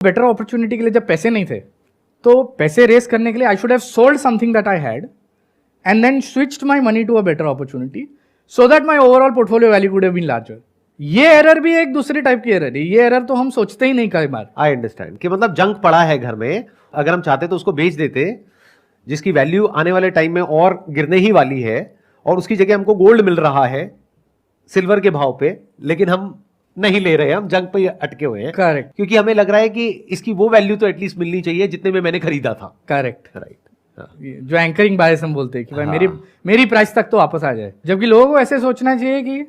Better opportunity के लिए जब पैसे नहीं थे तो पैसे रेस करने के लिए I should have sold something that I had and then switched my money to a better opportunity so that my overall portfolio value could have been larger. ये एरर भी एक दूसरी टाइप की एरर है, ये एरर तो हम सोचते ही नहीं कई बार। आई अंडरस्टैंड कि मतलब जंक पड़ा है घर में, अगर हम चाहते तो उसको बेच देते, जिसकी वैल्यू आने वाले टाइम में और गिरने ही वाली है, और उसकी जगह हमको गोल्ड मिल रहा है सिल्वर के भाव पे, लेकिन हम नहीं ले रहे, हम जंक पे अटके हुए हैं। करेक्ट, क्योंकि हमें लग रहा है कि इसकी वो वैल्यू तो एटलीस्ट मिलनी चाहिए जितने में मैंने खरीदा था। Correct, right. जो एंकरिंग बायस हम बोलते हैं कि भाई हाँ। मेरी प्राइस तक तो वापस आ जाए। जबकि लोगों को ऐसे सोचना चाहिए कि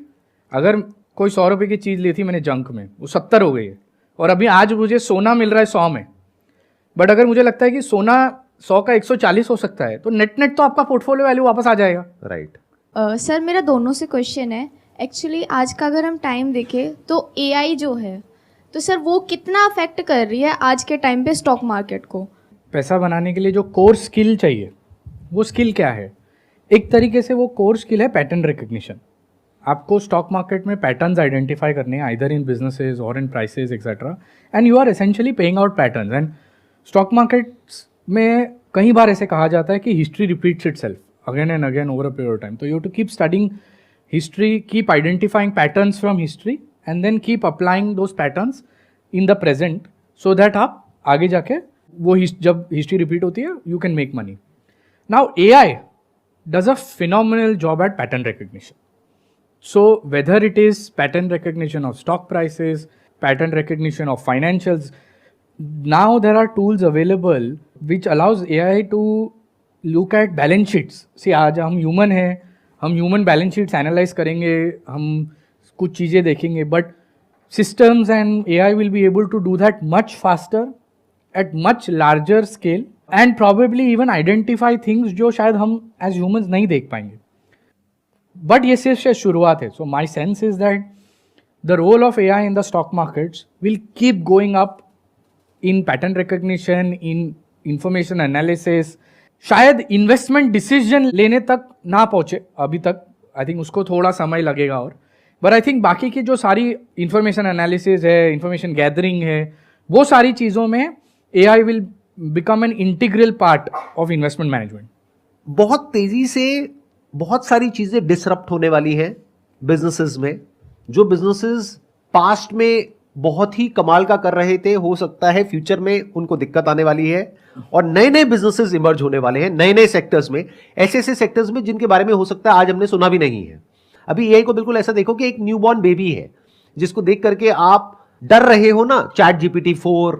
अगर कोई 100 रुपए की चीज ली थी मैंने जंक में, वो 70 हो गई है, और अभी आज मुझे सोना मिल रहा है 100 में, बट अगर मुझे लगता है कि सोना 100 का 140 हो सकता है, तो नेट नेट तो आपका पोर्टफोलियो वैल्यू वापस आ जाएगा। राइट। सर मेरा दोनों से क्वेश्चन है। एक्चुअली आज का अगर हम टाइम देखें तो एआई जो है, तो सर वो कितना अफेक्ट कर रही है आज के टाइम पे स्टॉक मार्केट को? पैसा बनाने के लिए जो कोर स्किल चाहिए, वो स्किल क्या है? एक तरीके से वो कोर स्किल है पैटर्न रिकग्निशन। आपको स्टॉक मार्केट में पैटर्न्स आइडेंटिफाई करने हैं, आइदर इन बिजनेसेस और in prices etcetera, and you are essentially paying out patterns. And stock markets में कई बार ऐसे कहा जाता है कि history repeats itself again and again over a period of time. तो you to keep studying history, keep identifying patterns from history and then keep applying those patterns in the present, so that आप आगे जाके वो जब history repeat होती है you can make money. Now AI does a phenomenal job at pattern recognition. So whether it is pattern recognition of stock prices, pattern recognition of financials, now there are tools available which allows AI to look at balance sheets. See, आज हम human हैं, हम human balance sheets analyze करेंगे, हम कुछ चीज़ें देखेंगे, but systems and AI will be able to do that much faster at much larger scale and probably even identify things जो शायद हम as humans नहीं देख पाएंगे। But ये सिर्फ शुरुआत है। So my sense is that the role of AI in the stock markets will keep going up in pattern recognition, in information analysis. शायद इन्वेस्टमेंट डिसीजन लेने तक ना पहुंचे अभी तक, आई थिंक उसको थोड़ा समय लगेगा और, बट आई थिंक बाकी की जो सारी इंफॉर्मेशन एनालिसिस है, इंफॉर्मेशन गैदरिंग है, वो सारी चीज़ों में AI will become an integral part of investment management. बहुत तेजी से बहुत सारी चीजें डिसरप्ट होने वाली हैं बिजनेसेस में। जो बिजनेसेस पास्ट में बहुत ही कमाल का कर रहे थे, हो सकता है फ्यूचर में उनको दिक्कत आने वाली है, और नए नए बिजनेसेस इमर्ज होने वाले हैं नए नए सेक्टर्स में, ऐसे ऐसे सेक्टर्स में जिनके बारे में हो सकता है आज हमने सुना भी नहीं है। अभी AI को बिल्कुल ऐसा देखो कि एक न्यूबॉर्न बेबी है जिसको देख करके आप डर रहे हो ना, ChatGPT-4,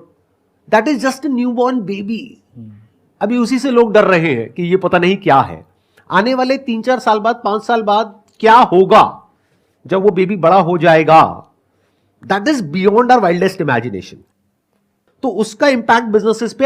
that is just a newborn baby. अभी उसी से लोग डर रहे हैं कि ये पता नहीं क्या है। आने वाले 3-4 साल बाद, 5 साल बाद क्या होगा जब वो बेबी बड़ा हो जाएगा, that is beyond our wildest imagination. तो उसका इंपैक्ट बिजनेसेस पे